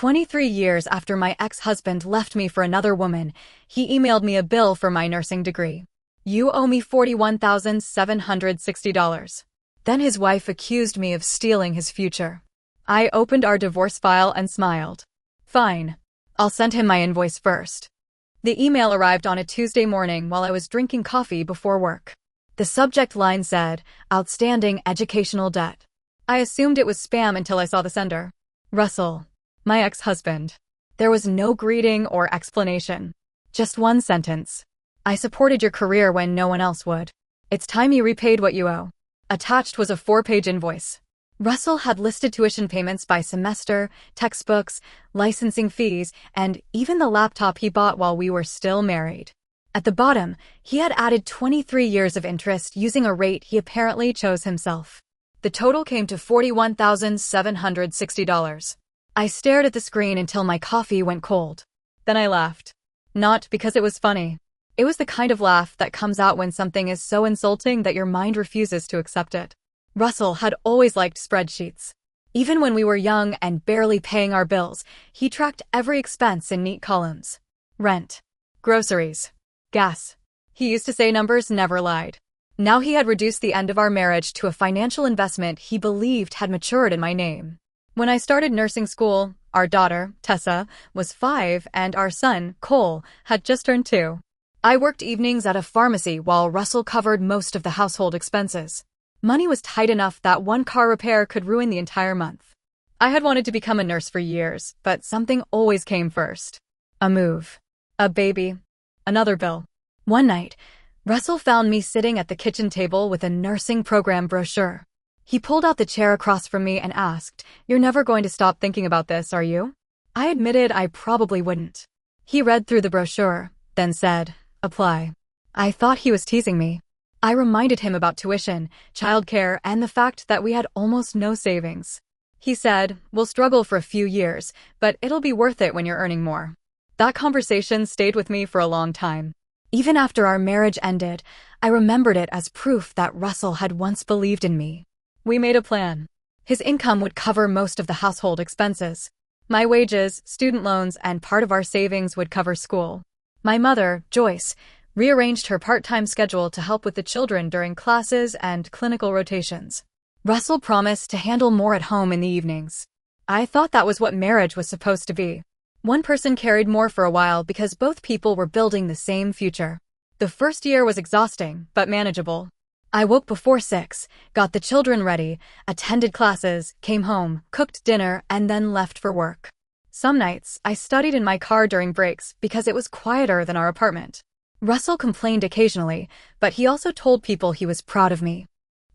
23 years after my ex-husband left me for another woman, he emailed me a bill for my nursing degree. "You owe me $41,760. Then his wife accused me of stealing his future. I opened our divorce file and smiled. Fine. I'll send him my invoice first. The email arrived on a Tuesday morning while I was drinking coffee before work. The subject line said, "Outstanding educational debt." I assumed it was spam until I saw the sender. Russell, my ex-husband. There was no greeting or explanation. Just one sentence. "I supported your career when no one else would. It's time you repaid what you owe." Attached was a 4-page invoice. Russell had listed tuition payments by semester, textbooks, licensing fees, and even the laptop he bought while we were still married. At the bottom, he had added 23 years of interest using a rate he apparently chose himself. The total came to $41,760. I stared at the screen until my coffee went cold. Then I laughed. Not because it was funny. It was the kind of laugh that comes out when something is so insulting that your mind refuses to accept it. Russell had always liked spreadsheets. Even when we were young and barely paying our bills, he tracked every expense in neat columns. Rent, groceries, gas. He used to say numbers never lied. Now he had reduced the end of our marriage to a financial investment he believed had matured in my name. When I started nursing school, our daughter, Tessa, was 5 and our son, Cole, had just turned 2. I worked evenings at a pharmacy while Russell covered most of the household expenses. Money was tight enough that one car repair could ruin the entire month. I had wanted to become a nurse for years, but something always came first. A move. A baby. Another bill. One night, Russell found me sitting at the kitchen table with a nursing program brochure. He pulled out the chair across from me and asked, "You're never going to stop thinking about this, are you?" I admitted I probably wouldn't. He read through the brochure, then said, "Apply." I thought he was teasing me. I reminded him about tuition, childcare, and the fact that we had almost no savings. He said, "We'll struggle for a few years, but it'll be worth it when you're earning more." That conversation stayed with me for a long time. Even after our marriage ended, I remembered it as proof that Russell had once believed in me. We made a plan. His income would cover most of the household expenses. My wages, student loans, and part of our savings would cover school. My mother, Joyce, rearranged her part-time schedule to help with the children during classes and clinical rotations. Russell promised to handle more at home in the evenings. I thought that was what marriage was supposed to be. One person carried more for a while because both people were building the same future. The first year was exhausting, but manageable. I woke before 6, got the children ready, attended classes, came home, cooked dinner, and then left for work. Some nights, I studied in my car during breaks because it was quieter than our apartment. Russell complained occasionally, but he also told people he was proud of me.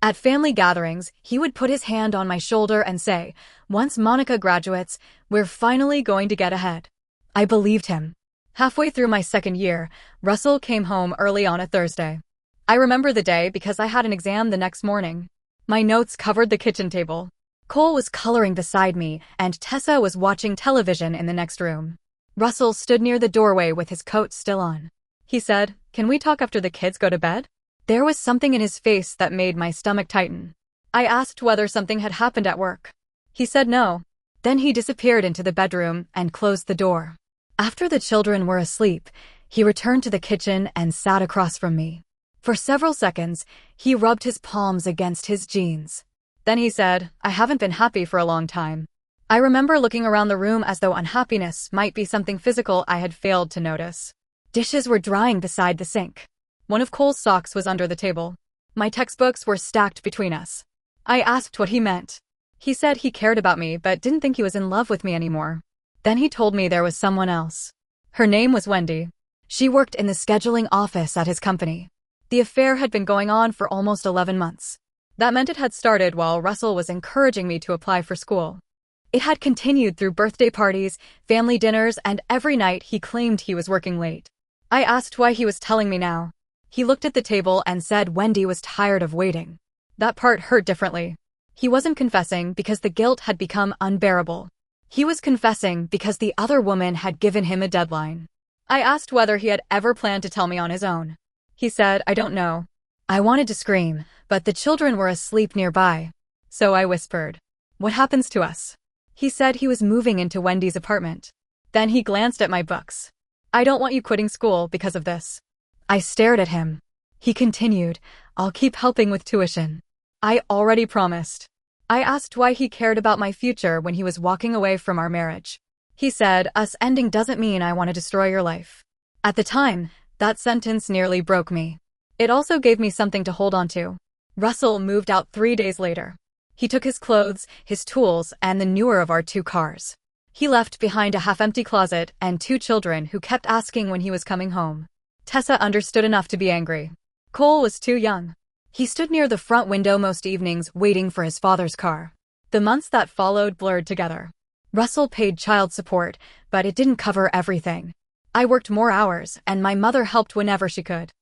At family gatherings, he would put his hand on my shoulder and say, "Once Monica graduates, we're finally going to get ahead." I believed him. Halfway through my second year, Russell came home early on a Thursday. I remember the day because I had an exam the next morning. My notes covered the kitchen table. Cole was coloring beside me, and Tessa was watching television in the next room. Russell stood near the doorway with his coat still on. He said, "Can we talk after the kids go to bed?" There was something in his face that made my stomach tighten. I asked whether something had happened at work. He said no. Then he disappeared into the bedroom and closed the door. After the children were asleep, he returned to the kitchen and sat across from me. For several seconds, he rubbed his palms against his jeans. Then he said, "I haven't been happy for a long time." I remember looking around the room as though unhappiness might be something physical I had failed to notice. Dishes were drying beside the sink. One of Cole's socks was under the table. My textbooks were stacked between us. I asked what he meant. He said he cared about me but didn't think he was in love with me anymore. Then he told me there was someone else. Her name was Wendy. She worked in the scheduling office at his company. The affair had been going on for almost 11 months. That meant it had started while Russell was encouraging me to apply for school. It had continued through birthday parties, family dinners, and every night he claimed he was working late. I asked why he was telling me now. He looked at the table and said Wendy was tired of waiting. That part hurt differently. He wasn't confessing because the guilt had become unbearable. He was confessing because the other woman had given him a deadline. I asked whether he had ever planned to tell me on his own. He said, "I don't know." I wanted to scream, but the children were asleep nearby. So I whispered, "What happens to us?" He said he was moving into Wendy's apartment. Then he glanced at my books. I don't want you quitting school because of this. I stared at him. He continued, I'll keep helping with tuition. I already promised. I asked why he cared about my future when he was walking away from our marriage. He said, us ending doesn't mean I want to destroy your life. At the time, that sentence nearly broke me. It also gave me something to hold on to. Russell moved out 3 days later. He took his clothes, his tools, and the newer of our 2 cars. He left behind a half-empty closet and 2 children who kept asking when he was coming home. Tessa understood enough to be angry. Cole was too young. He stood near the front window most evenings waiting for his father's car. The months that followed blurred together. Russell paid child support, but it didn't cover everything. I worked more hours, and my mother helped whenever she could.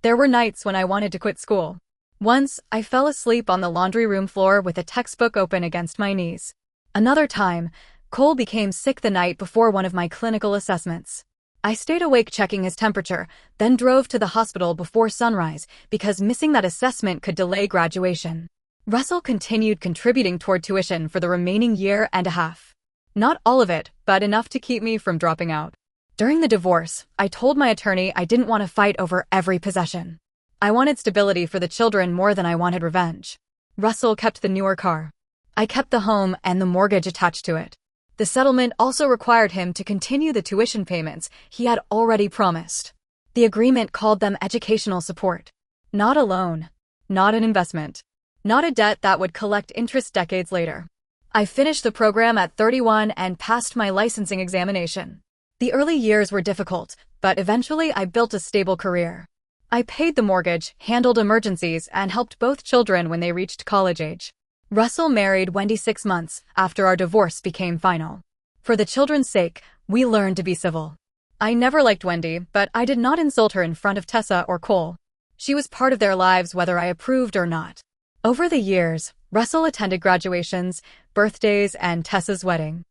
There were nights when I wanted to quit school. Once, I fell asleep on the laundry room floor with a textbook open against my knees. Another time, Cole became sick the night before one of my clinical assessments. I stayed awake checking his temperature, then drove to the hospital before sunrise because missing that assessment could delay graduation. Russell continued contributing toward tuition for the remaining year and a half. Not all of it, but enough to keep me from dropping out. During the divorce, I told my attorney I didn't want to fight over every possession. I wanted stability for the children more than I wanted revenge. Russell kept the newer car. I kept the home and the mortgage attached to it. The settlement also required him to continue the tuition payments he had already promised. The agreement called them educational support. Not a loan. Not an investment. Not a debt that would collect interest decades later. I finished the program at 31 and passed my licensing examination. The early years were difficult, but eventually I built a stable career. I paid the mortgage, handled emergencies, and helped both children when they reached college age. Russell married Wendy 6 months after our divorce became final. For the children's sake, we learned to be civil. I never liked Wendy, but I did not insult her in front of Tessa or Cole. She was part of their lives whether I approved or not. Over the years, Russell attended graduations, birthdays, and Tessa's wedding.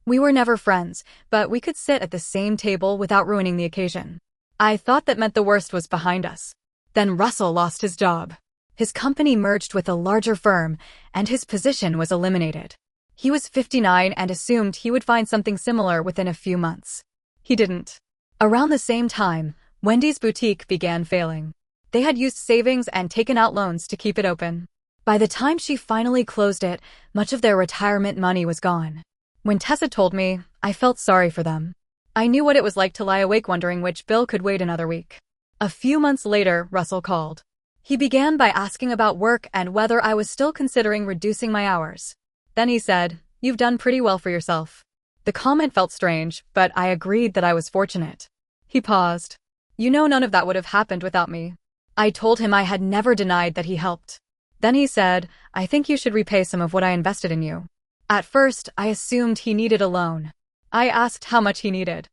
We were never friends, but we could sit at the same table without ruining the occasion. I thought that meant the worst was behind us. Then Russell lost his job. His company merged with a larger firm, and his position was eliminated. He was 59 and assumed he would find something similar within a few months. He didn't. Around the same time, Wendy's boutique began failing. They had used savings and taken out loans to keep it open. By the time she finally closed it, much of their retirement money was gone. When Tessa told me, I felt sorry for them. I knew what it was like to lie awake wondering which bill could wait another week. A few months later, Russell called. He began by asking about work and whether I was still considering reducing my hours. Then he said, "You've done pretty well for yourself." The comment felt strange, but I agreed that I was fortunate. He paused. "You know none of that would have happened without me." I told him I had never denied that he helped. Then he said, "I think you should repay some of what I invested in you." At first, I assumed he needed a loan. I asked how much he needed.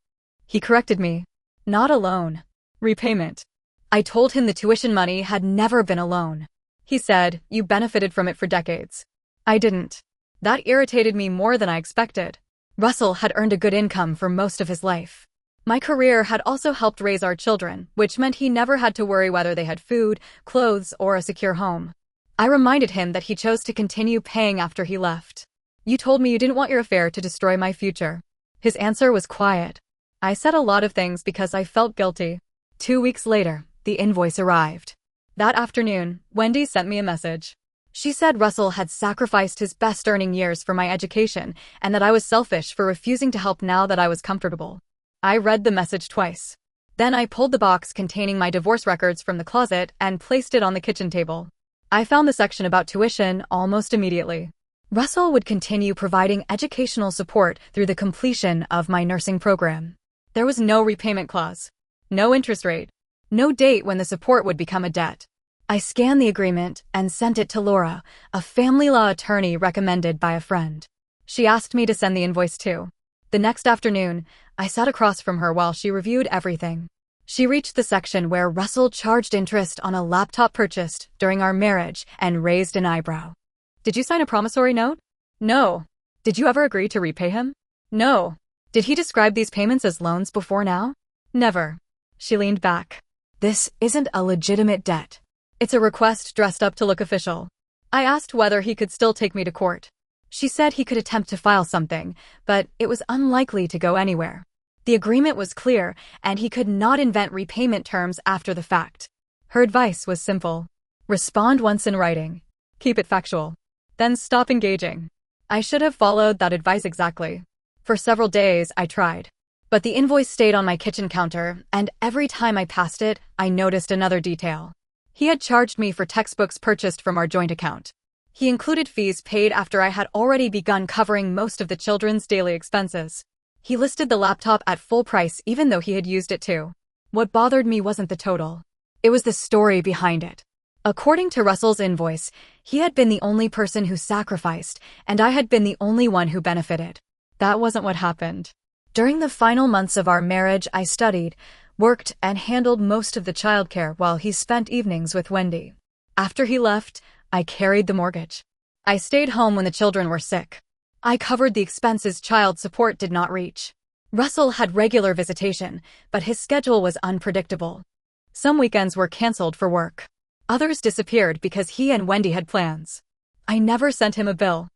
He corrected me. Not a loan. Repayment. I told him the tuition money had never been a loan. He said, "You benefited from it for decades." I didn't. That irritated me more than I expected. Russell had earned a good income for most of his life. My career had also helped raise our children, which meant he never had to worry whether they had food, clothes, or a secure home. I reminded him that he chose to continue paying after he left. "You told me you didn't want your affair to destroy my future." His answer was quiet. I said a lot of things because I felt guilty. 2 weeks later, the invoice arrived. That afternoon, Wendy sent me a message. She said Russell had sacrificed his best earning years for my education and that I was selfish for refusing to help now that I was comfortable. I read the message twice. Then I pulled the box containing my divorce records from the closet and placed it on the kitchen table. I found the section about tuition almost immediately. Russell would continue providing educational support through the completion of my nursing program. There was no repayment clause, no interest rate, no date when the support would become a debt. I scanned the agreement and sent it to Laura, a family law attorney recommended by a friend. She asked me to send the invoice too. The next afternoon, I sat across from her while she reviewed everything. She reached the section where Russell charged interest on a laptop purchased during our marriage and raised an eyebrow. "Did you sign a promissory note?" "No." "Did you ever agree to repay him?" "No." "Did he describe these payments as loans before now?" "Never." She leaned back. "This isn't a legitimate debt. It's a request dressed up to look official." I asked whether he could still take me to court. She said he could attempt to file something, but it was unlikely to go anywhere. The agreement was clear, and he could not invent repayment terms after the fact. Her advice was simple. Respond once in writing. Keep it factual. Then stop engaging. I should have followed that advice exactly. For several days, I tried. But the invoice stayed on my kitchen counter, and every time I passed it, I noticed another detail. He had charged me for textbooks purchased from our joint account. He included fees paid after I had already begun covering most of the children's daily expenses. He listed the laptop at full price even though he had used it too. What bothered me wasn't the total. It was the story behind it. According to Russell's invoice, he had been the only person who sacrificed, and I had been the only one who benefited. That wasn't what happened. During the final months of our marriage, I studied, worked, and handled most of the childcare while he spent evenings with Wendy. After he left, I carried the mortgage. I stayed home when the children were sick. I covered the expenses child support did not reach. Russell had regular visitation, but his schedule was unpredictable. Some weekends were canceled for work. Others disappeared because he and Wendy had plans. I never sent him a bill.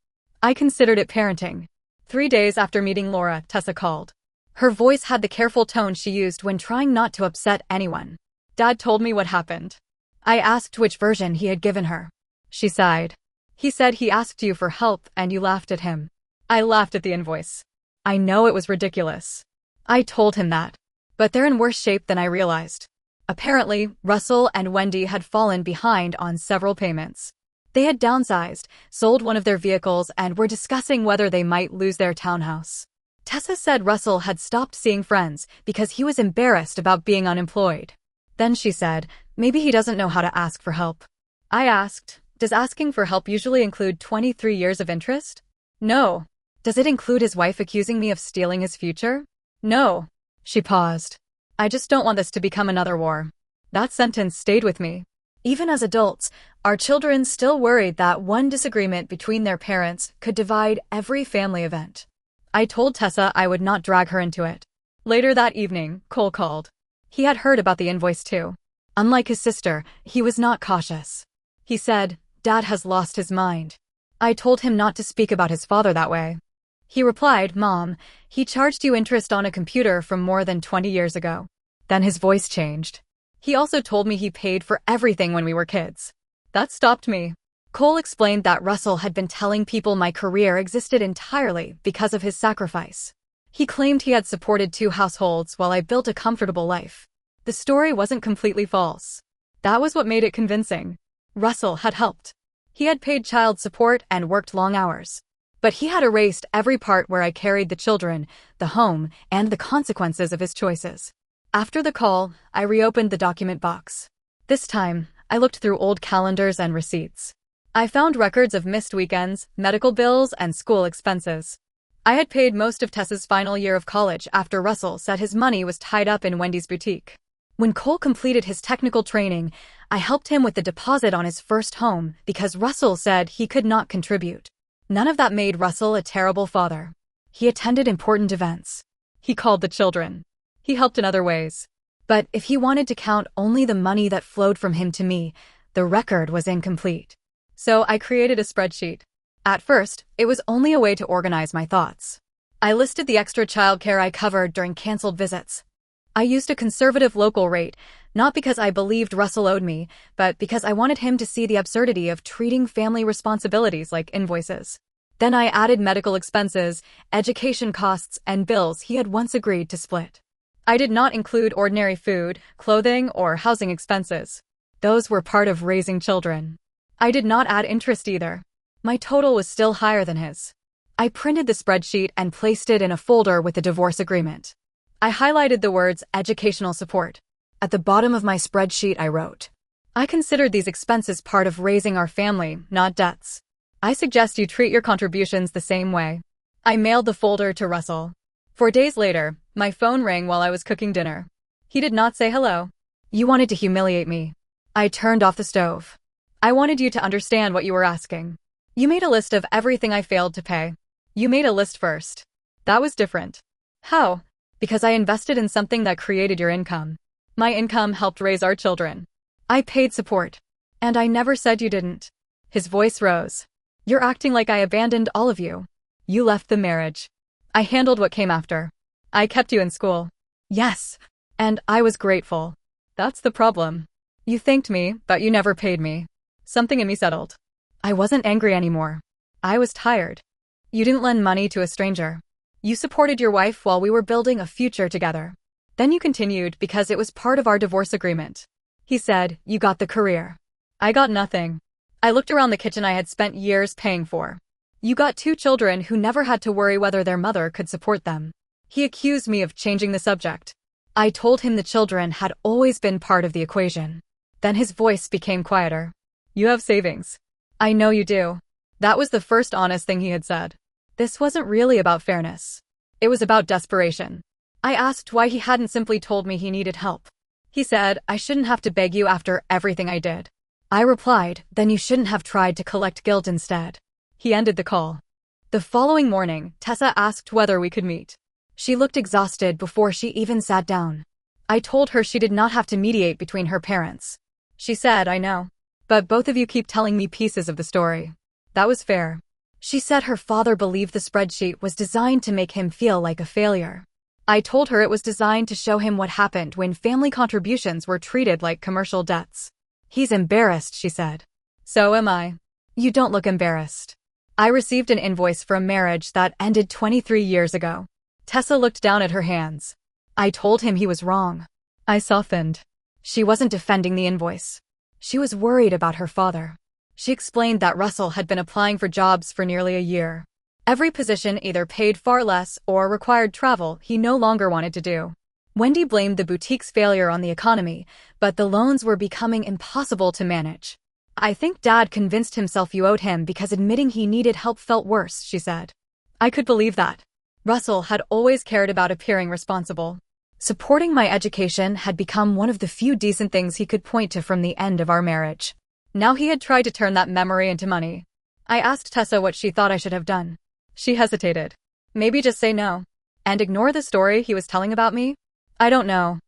I considered it parenting. 3 days after meeting Laura, Tessa called. Her voice had the careful tone she used when trying not to upset anyone. Dad told me what happened. I asked which version he had given her. She sighed. He said he asked you for help and you laughed at him. I laughed at the invoice. I know it was ridiculous. I told him that. But they're in worse shape than I realized. Apparently, Russell and Wendy had fallen behind on several payments. They had downsized, sold one of their vehicles, and were discussing whether they might lose their townhouse. Tessa said Russell had stopped seeing friends because he was embarrassed about being unemployed. Then she said, maybe he doesn't know how to ask for help. I asked, does asking for help usually include 23 years of interest? No. Does it include his wife accusing me of stealing his future? No. She paused. I just don't want this to become another war. That sentence stayed with me. Even as adults, our children still worried that one disagreement between their parents could divide every family event. I told Tessa I would not drag her into it. Later that evening, Cole called. He had heard about the invoice too. Unlike his sister, he was not cautious. He said, Dad has lost his mind. I told him not to speak about his father that way. He replied, Mom, he charged you interest on a computer from more than 20 years ago. Then his voice changed. He also told me he paid for everything when we were kids. That stopped me. Cole explained that Russell had been telling people my career existed entirely because of his sacrifice. He claimed he had supported 2 households while I built a comfortable life. The story wasn't completely false. That was what made it convincing. Russell had helped. He had paid child support and worked long hours. But he had erased every part where I carried the children, the home, and the consequences of his choices. After the call, I reopened the document box. This time, I looked through old calendars and receipts. I found records of missed weekends, medical bills, and school expenses. I had paid most of Tessa's final year of college after Russell said his money was tied up in Wendy's boutique. When Cole completed his technical training, I helped him with the deposit on his first home because Russell said he could not contribute. None of that made Russell a terrible father. He attended important events. He called the children. He helped in other ways. But if he wanted to count only the money that flowed from him to me, the record was incomplete. So I created a spreadsheet. At first, it was only a way to organize my thoughts. I listed the extra childcare I covered during canceled visits. I used a conservative local rate, not because I believed Russell owed me, but because I wanted him to see the absurdity of treating family responsibilities like invoices. Then I added medical expenses, education costs, and bills he had once agreed to split. I did not include ordinary food, clothing, or housing expenses. Those were part of raising children. I did not add interest either. My total was still higher than his. I printed the spreadsheet and placed it in a folder with the divorce agreement. I highlighted the words educational support. At the bottom of my spreadsheet I wrote, I considered these expenses part of raising our family, not debts. I suggest you treat your contributions the same way. I mailed the folder to Russell. 4 days later, my phone rang while I was cooking dinner. He did not say hello. You wanted to humiliate me. I turned off the stove. I wanted you to understand what you were asking. You made a list of everything I failed to pay. You made a list first. That was different. How? Because I invested in something that created your income. My income helped raise our children. I paid support. And I never said you didn't. His voice rose. You're acting like I abandoned all of you. You left the marriage. I handled what came after. I kept you in school. Yes. And I was grateful. That's the problem. You thanked me, but you never paid me. Something in me settled. I wasn't angry anymore. I was tired. You didn't lend money to a stranger. You supported your wife while we were building a future together. Then you continued because it was part of our divorce agreement. He said, you got the career. I got nothing. I looked around the kitchen I had spent years paying for. You got 2 children who never had to worry whether their mother could support them. He accused me of changing the subject. I told him the children had always been part of the equation. Then his voice became quieter. You have savings. I know you do. That was the first honest thing he had said. This wasn't really about fairness. It was about desperation. I asked why he hadn't simply told me he needed help. He said, I shouldn't have to beg you after everything I did. I replied, then you shouldn't have tried to collect guilt instead. He ended the call. The following morning, Tessa asked whether we could meet. She looked exhausted before she even sat down. I told her she did not have to mediate between her parents. She said, I know. But both of you keep telling me pieces of the story. That was fair. She said her father believed the spreadsheet was designed to make him feel like a failure. I told her it was designed to show him what happened when family contributions were treated like commercial debts. He's embarrassed, she said. So am I. You don't look embarrassed. I received an invoice for a marriage that ended 23 years ago. Tessa looked down at her hands. I told him he was wrong. I softened. She wasn't defending the invoice. She was worried about her father. She explained that Russell had been applying for jobs for nearly a year. Every position either paid far less or required travel he no longer wanted to do. Wendy blamed the boutique's failure on the economy, but the loans were becoming impossible to manage. I think Dad convinced himself you owed him because admitting he needed help felt worse, she said. I could believe that. Russell had always cared about appearing responsible. Supporting my education had become one of the few decent things he could point to from the end of our marriage. Now he had tried to turn that memory into money. I asked Tessa what she thought I should have done. She hesitated. Maybe just say no. And ignore the story he was telling about me? I don't know.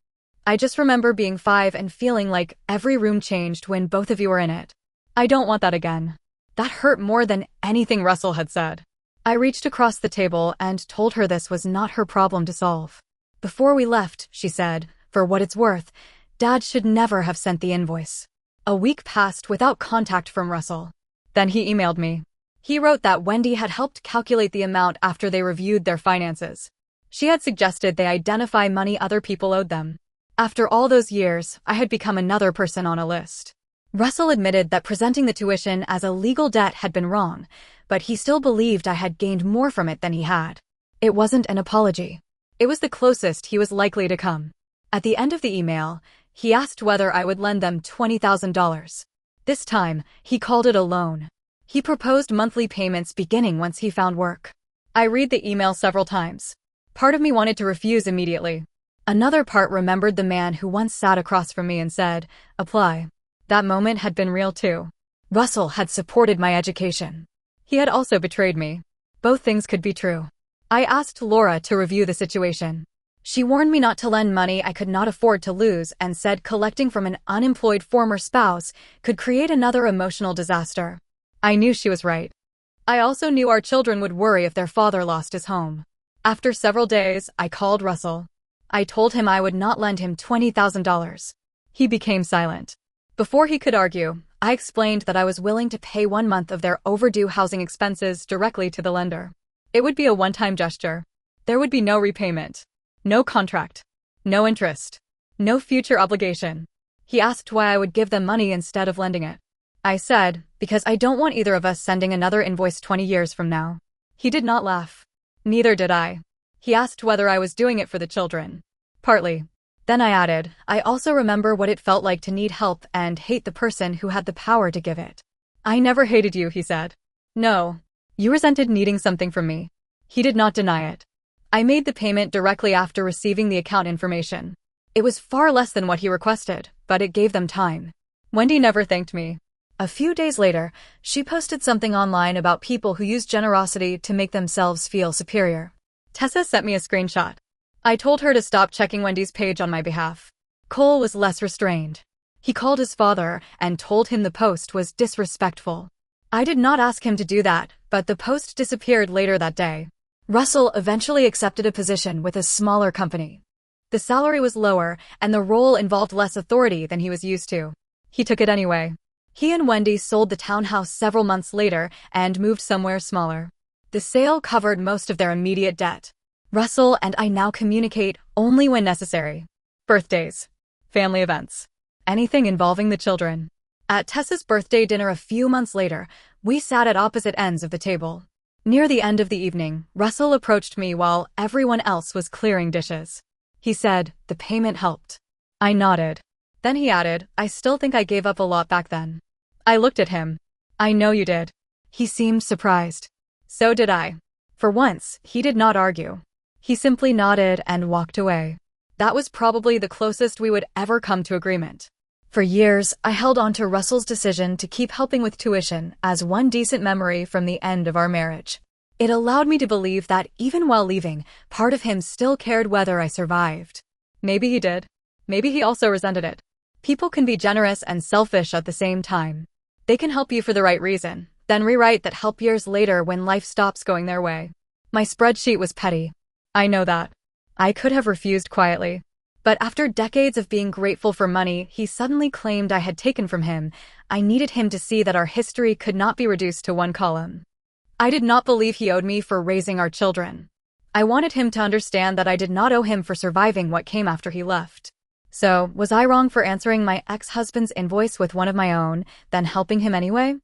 I just remember being 5 and feeling like every room changed when both of you were in it. I don't want that again. That hurt more than anything Russell had said. I reached across the table and told her this was not her problem to solve. Before we left, she said, for what it's worth, Dad should never have sent the invoice. A week passed without contact from Russell. Then he emailed me. He wrote that Wendy had helped calculate the amount after they reviewed their finances. She had suggested they identify money other people owed them. After all those years, I had become another person on a list. Russell admitted that presenting the tuition as a legal debt had been wrong, but he still believed I had gained more from it than he had. It wasn't an apology. It was the closest he was likely to come. At the end of the email, he asked whether I would lend them $20,000. This time, he called it a loan. He proposed monthly payments beginning once he found work. I read the email several times. Part of me wanted to refuse immediately. Another part remembered the man who once sat across from me and said, apply. That moment had been real too. Russell had supported my education. He had also betrayed me. Both things could be true. I asked Laura to review the situation. She warned me not to lend money I could not afford to lose and said collecting from an unemployed former spouse could create another emotional disaster. I knew she was right. I also knew our children would worry if their father lost his home. After several days, I called Russell. I told him I would not lend him $20,000. He became silent. Before he could argue, I explained that I was willing to pay 1 month of their overdue housing expenses directly to the lender. It would be a one-time gesture. There would be no repayment, no contract, no interest, no future obligation. He asked why I would give them money instead of lending it. I said, because I don't want either of us sending another invoice 20 years from now. He did not laugh. Neither did I. He asked whether I was doing it for the children. Partly. Then I added, I also remember what it felt like to need help and hate the person who had the power to give it. I never hated you, he said. No. You resented needing something from me. He did not deny it. I made the payment directly after receiving the account information. It was far less than what he requested, but it gave them time. Wendy never thanked me. A few days later, she posted something online about people who use generosity to make themselves feel superior. Tessa sent me a screenshot. I told her to stop checking Wendy's page on my behalf. Cole was less restrained. He called his father and told him the post was disrespectful. I did not ask him to do that, but the post disappeared later that day. Russell eventually accepted a position with a smaller company. The salary was lower, and the role involved less authority than he was used to. He took it anyway. He and Wendy sold the townhouse several months later and moved somewhere smaller. The sale covered most of their immediate debt. Russell and I now communicate only when necessary. Birthdays, family events, anything involving the children. At Tessa's birthday dinner a few months later, we sat at opposite ends of the table. Near the end of the evening, Russell approached me while everyone else was clearing dishes. He said, "The payment helped." I nodded. Then he added, "I still think I gave up a lot back then." I looked at him. "I know you did." He seemed surprised. So did I. For once, he did not argue. He simply nodded and walked away. That was probably the closest we would ever come to agreement. For years, I held on to Russell's decision to keep helping with tuition as one decent memory from the end of our marriage. It allowed me to believe that even while leaving, part of him still cared whether I survived. Maybe he did. Maybe he also resented it. People can be generous and selfish at the same time. They can help you for the right reason, then rewrite that help years later when life stops going their way. My spreadsheet was petty. I know that. I could have refused quietly. But after decades of being grateful for money he suddenly claimed I had taken from him, I needed him to see that our history could not be reduced to one column. I did not believe he owed me for raising our children. I wanted him to understand that I did not owe him for surviving what came after he left. So, was I wrong for answering my ex-husband's invoice with one of my own, then helping him anyway?